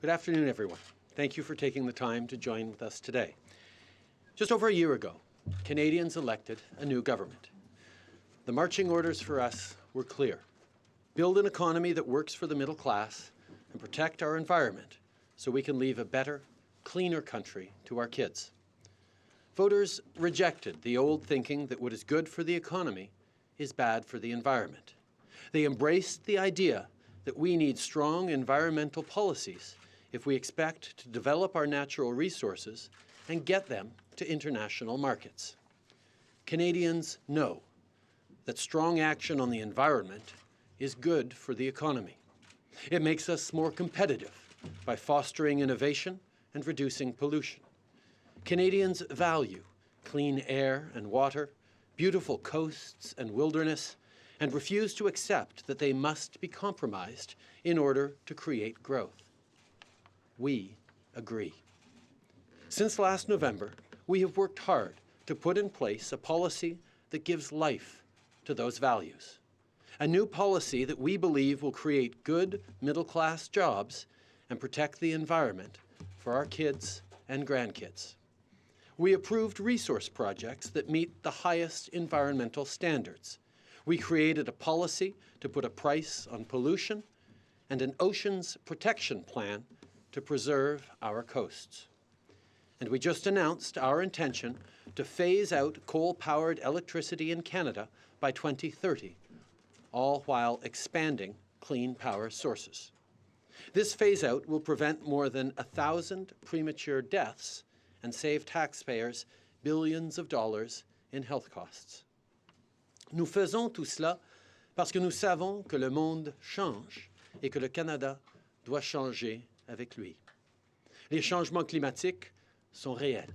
Good afternoon, everyone. Thank you for taking the time to join with us today. Just over a year ago, Canadians elected a new government. The marching orders for us were clear. Build an economy that works for the middle class and protect our environment so we can leave a better, cleaner country to our kids. Voters rejected the old thinking that what is good for the economy is bad for the environment. They embraced the idea that we need strong environmental policies if we expect to develop our natural resources and get them to international markets. Canadians know that strong action on the environment is good for the economy. It makes us more competitive by fostering innovation and reducing pollution. Canadians value clean air and water, beautiful coasts and wilderness, and refuse to accept that they must be compromised in order to create growth. We agree. Since last November, we have worked hard to put in place a policy that gives life to those values. A new policy that we believe will create good middle-class jobs and protect the environment for our kids and grandkids. We approved resource projects that meet the highest environmental standards. We created a policy to put a price on pollution and an oceans protection plan to preserve our coasts. And we just announced our intention to phase out coal-powered electricity in Canada by 2030, all while expanding clean power sources. This phase-out will prevent more than 1,000 premature deaths and save taxpayers billions of dollars in health costs. Nous faisons tout cela parce que nous savons que le monde change et que le Canada doit changer avec lui. Les changements climatiques sont réels.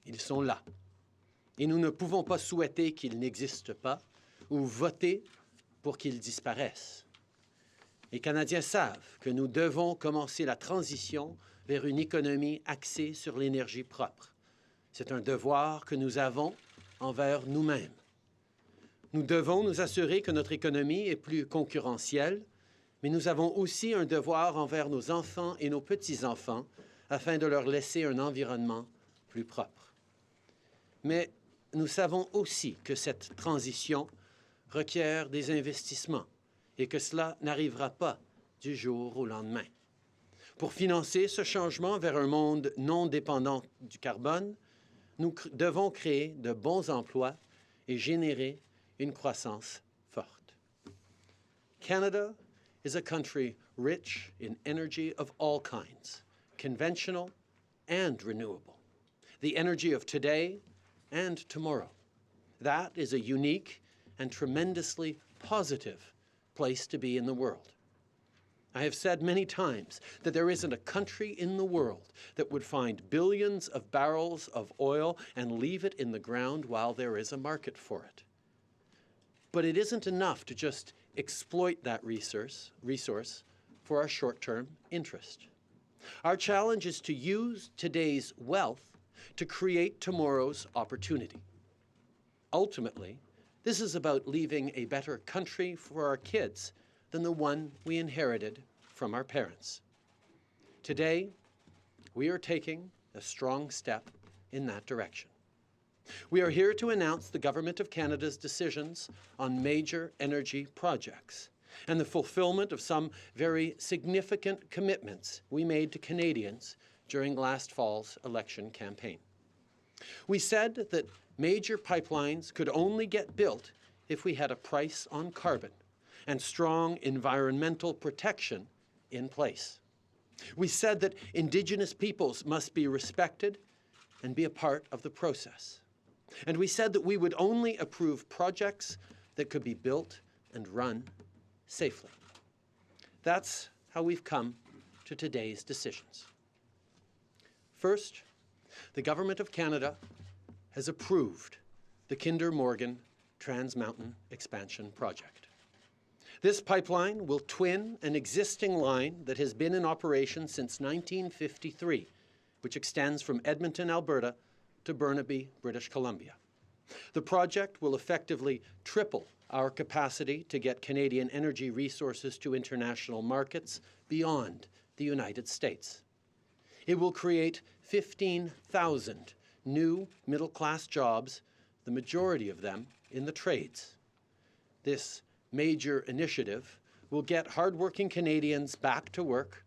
Ils sont là. Et nous ne pouvons pas souhaiter qu'ils n'existent pas ou voter pour qu'ils disparaissent. Les Canadiens savent que nous devons commencer la transition vers une économie axée sur l'énergie propre. C'est un devoir que nous avons envers nous-mêmes. Nous devons nous assurer que notre économie est plus concurrentielle, mais nous avons aussi un devoir envers nos enfants et nos petits-enfants afin de leur laisser un environnement plus propre. Mais nous savons aussi que cette transition requiert des investissements et que cela n'arrivera pas du jour au lendemain. Pour financer ce changement vers un monde non dépendant du carbone, nous devons créer de bons emplois et générer une croissance forte. Canada is a country rich in energy of all kinds, conventional and renewable, the energy of today and tomorrow. That is a unique and tremendously positive place to be in the world. I have said many times that there isn't a country in the world that would find billions of barrels of oil and leave it in the ground while there is a market for it. But it isn't enough to just exploit that resource for our short-term interest. Our challenge is to use today's wealth to create tomorrow's opportunity. Ultimately, this is about leaving a better country for our kids than the one we inherited from our parents. Today, we are taking a strong step in that direction. We are here to announce the Government of Canada's decisions on major energy projects and the fulfillment of some very significant commitments we made to Canadians during last fall's election campaign. We said that major pipelines could only get built if we had a price on carbon and strong environmental protection in place. We said that Indigenous peoples must be respected and be a part of the process. And we said that we would only approve projects that could be built and run safely. That's how we've come to today's decisions. First, the Government of Canada has approved the Kinder Morgan Trans Mountain Expansion Project. This pipeline will twin an existing line that has been in operation since 1953, which extends from Edmonton, Alberta, to Burnaby, British Columbia. The project will effectively triple our capacity to get Canadian energy resources to international markets beyond the United States. It will create 15,000 new middle-class jobs, the majority of them in the trades. This major initiative will get hardworking Canadians back to work,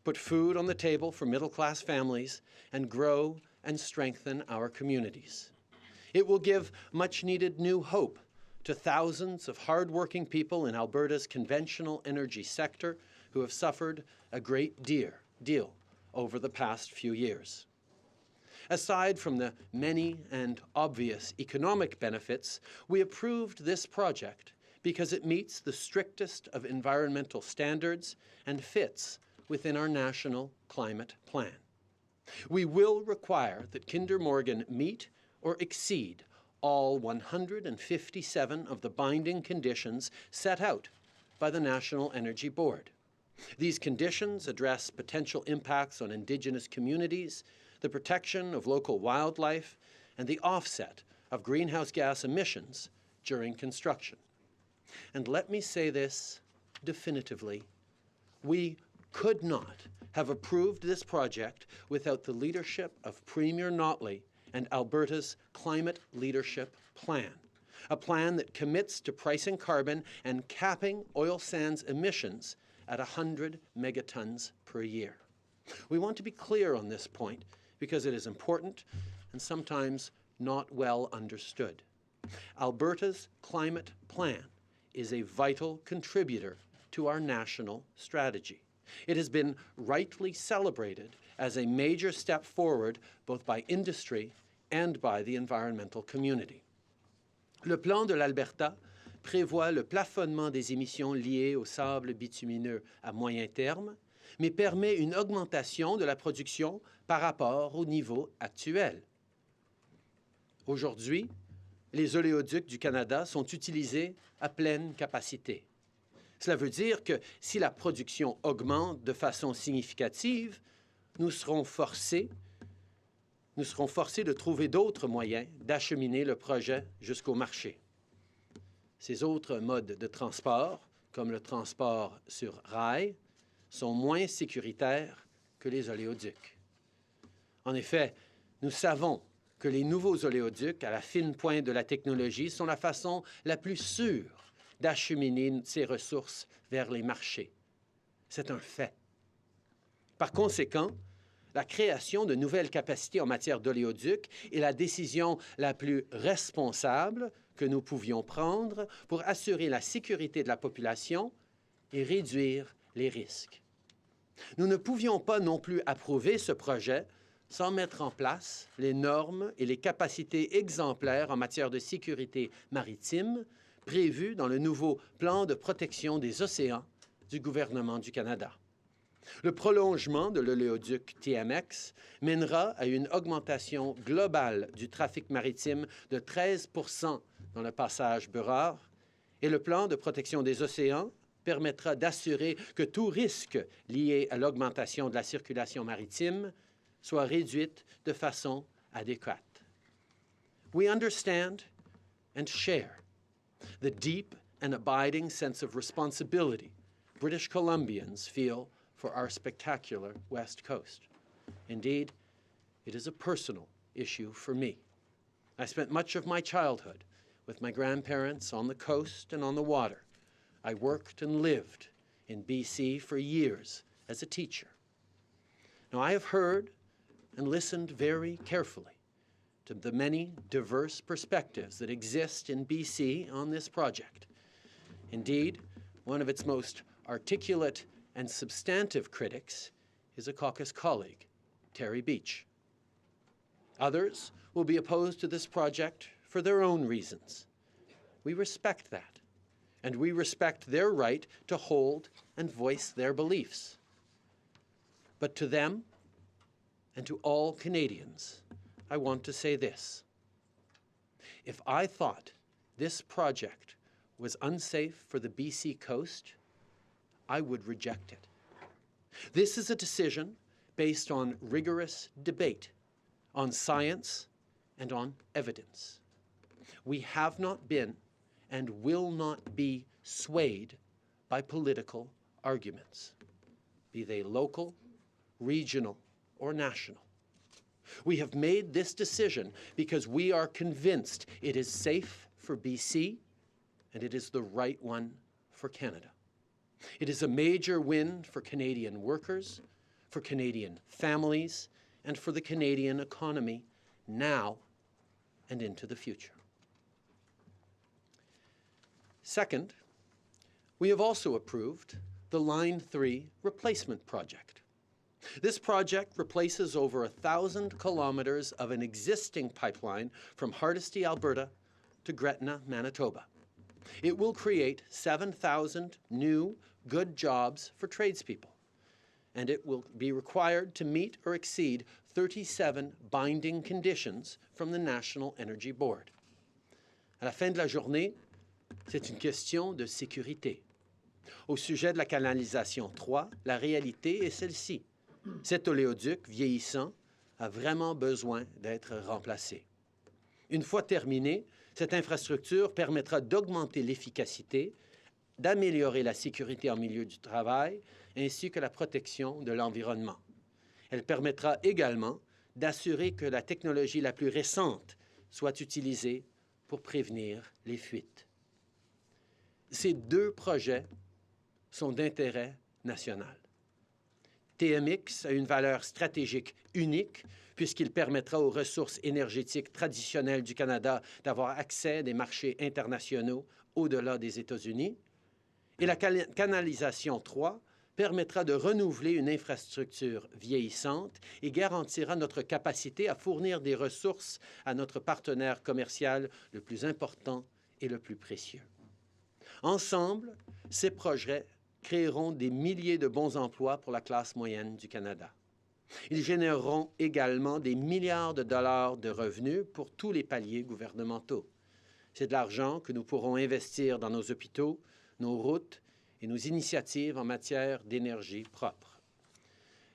put food on the table for middle-class families, and grow and strengthen our communities. It will give much-needed new hope to thousands of hardworking people in Alberta's conventional energy sector who have suffered a great deal over the past few years. Aside from the many and obvious economic benefits, we approved this project because it meets the strictest of environmental standards and fits within our national climate plan. We will require that Kinder Morgan meet or exceed all 157 of the binding conditions set out by the National Energy Board. These conditions address potential impacts on Indigenous communities, the protection of local wildlife, and the offset of greenhouse gas emissions during construction. And let me say this definitively, we could not have approved this project without the leadership of Premier Notley and Alberta's Climate Leadership Plan, a plan that commits to pricing carbon and capping oil sands emissions at 100 megatons per year. We want to be clear on this point because it is important and sometimes not well understood. Alberta's climate plan is a vital contributor to our national strategy. It has been rightly celebrated as a major step forward both by industry and by the environmental community. Le plan de l'Alberta prévoit le plafonnement des émissions liées au sable bitumineux à moyen terme, mais permet une augmentation de la production par rapport au niveau actuel. Aujourd'hui, les oléoducs du Canada sont utilisés à pleine capacité. Cela veut dire que si la production augmente de façon significative, nous serons forcés de trouver d'autres moyens d'acheminer le projet jusqu'au marché. Ces autres modes de transport, comme le transport sur rail, sont moins sécuritaires que les oléoducs. En effet, nous savons que les nouveaux oléoducs, à la fine pointe de la technologie, sont la façon la plus sûre d'acheminer ces ressources vers les marchés. C'est un fait. Par conséquent, la création de nouvelles capacités en matière d'oléoducs est la décision la plus responsable que nous pouvions prendre pour assurer la sécurité de la population et réduire les risques. Nous ne pouvions pas non plus approuver ce projet sans mettre en place les normes et les capacités exemplaires en matière de sécurité maritime prévues dans le nouveau plan de protection des océans du gouvernement du Canada. Le prolongement de l'oléoduc TMX mènera à une augmentation globale du trafic maritime de 13 % dans le passage Burrard et le plan de protection des océans permettra d'assurer que tout risque lié à l'augmentation de la circulation maritime soit réduite de façon adéquate. We understand and share the deep and abiding sense of responsibility British Columbians feel for our spectacular West Coast. Indeed, it is a personal issue for me. I spent much of my childhood with my grandparents on the coast and on the water. I worked and lived in BC for years as a teacher. Now, I have heard and listened very carefully to the many diverse perspectives that exist in BC on this project. Indeed, one of its most articulate and substantive critics is a caucus colleague, Terry Beach. Others will be opposed to this project for their own reasons. We respect that, and we respect their right to hold and voice their beliefs. But to them, and to all Canadians, I want to say this. If I thought this project was unsafe for the BC coast, I would reject it. This is a decision based on rigorous debate, on science, and on evidence. We have not been and will not be swayed by political arguments. be they local, regional, or national. We have made this decision because we are convinced it is safe for BC and it is the right one for Canada. It is a major win for Canadian workers, for Canadian families, and for the Canadian economy now and into the future. Second, we have also approved the Line 3 replacement project. This project replaces over 1,000 kilometers of an existing pipeline from Hardisty, Alberta to Gretna, Manitoba. It will create 7,000 new good jobs for tradespeople, and it will be required to meet or exceed 37 binding conditions from the National Energy Board. À la fin de la journée, c'est une question de sécurité. Au sujet de la canalisation 3, la réalité est celle-ci. Cet oléoduc vieillissant a vraiment besoin d'être remplacé. Une fois terminée, cette infrastructure permettra d'augmenter l'efficacité, d'améliorer la sécurité en milieu du travail, ainsi que la protection de l'environnement. Elle permettra également d'assurer que la technologie la plus récente soit utilisée pour prévenir les fuites. Ces deux projets sont d'intérêt national. TMX a une valeur stratégique unique puisqu'il permettra aux ressources énergétiques traditionnelles du Canada d'avoir accès à des marchés internationaux au-delà des États-Unis. Et la canalisation 3 permettra de renouveler une infrastructure vieillissante et garantira notre capacité à fournir des ressources à notre partenaire commercial le plus important et le plus précieux. Ensemble, ces projets créeront des milliers de bons emplois pour la classe moyenne du Canada. Ils généreront également des milliards de dollars de revenus pour tous les paliers gouvernementaux. C'est de l'argent que nous pourrons investir dans nos hôpitaux, nos routes et nos initiatives en matière d'énergie propre.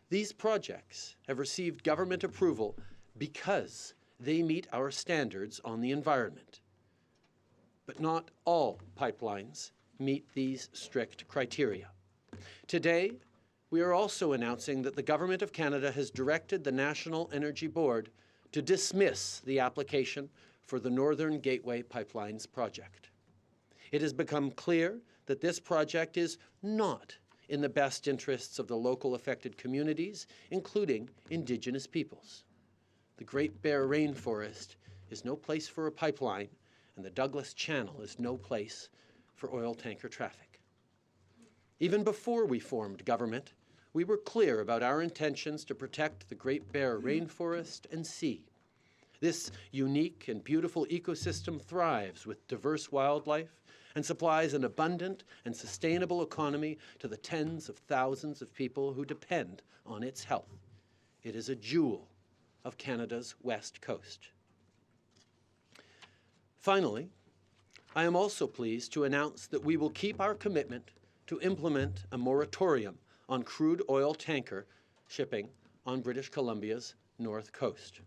These projects have received government approval because they meet our standards on the environment. But not all pipelines meet these strict criteria. Today, we are also announcing that the Government of Canada has directed the National Energy Board to dismiss the application for the Northern Gateway Pipelines project. It has become clear that this project is not in the best interests of the local affected communities, including Indigenous peoples. The Great Bear Rainforest is no place for a pipeline, and the Douglas Channel is no place for oil tanker traffic. Even before we formed government, we were clear about our intentions to protect the Great Bear Rainforest and sea. This unique and beautiful ecosystem thrives with diverse wildlife and supplies an abundant and sustainable economy to the tens of thousands of people who depend on its health. It is a jewel of Canada's west coast. Finally, I am also pleased to announce that we will keep our commitment to implement a moratorium on crude oil tanker shipping on British Columbia's north coast.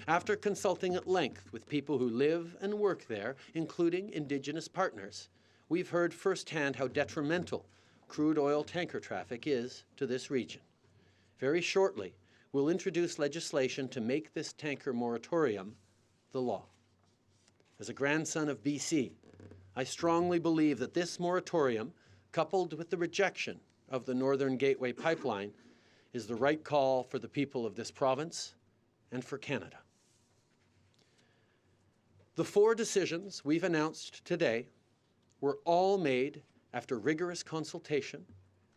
After consulting at length with people who live and work there, including Indigenous partners, we've heard firsthand how detrimental crude oil tanker traffic is to this region. Very shortly, we'll introduce legislation to make this tanker moratorium the law. As a grandson of BC, I strongly believe that this moratorium, coupled with the rejection of the Northern Gateway Pipeline, is the right call for the people of this province and for Canada. The 4 decisions we've announced today were all made after rigorous consultation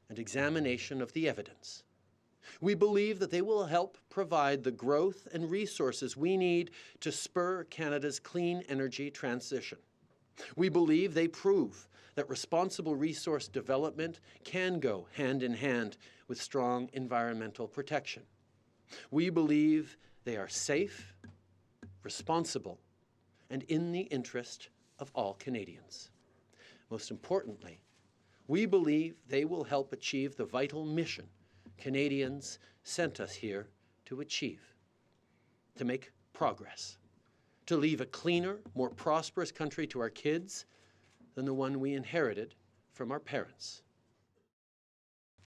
and examination of the evidence. We believe that they will help provide the growth and resources we need to spur Canada's clean energy transition. We believe they prove that responsible resource development can go hand in hand with strong environmental protection. We believe they are safe, responsible, and in the interest of all Canadians. Most importantly, we believe they will help achieve the vital mission Canadians sent us here to achieve, to make progress, to leave a cleaner, more prosperous country to our kids than the one we inherited from our parents.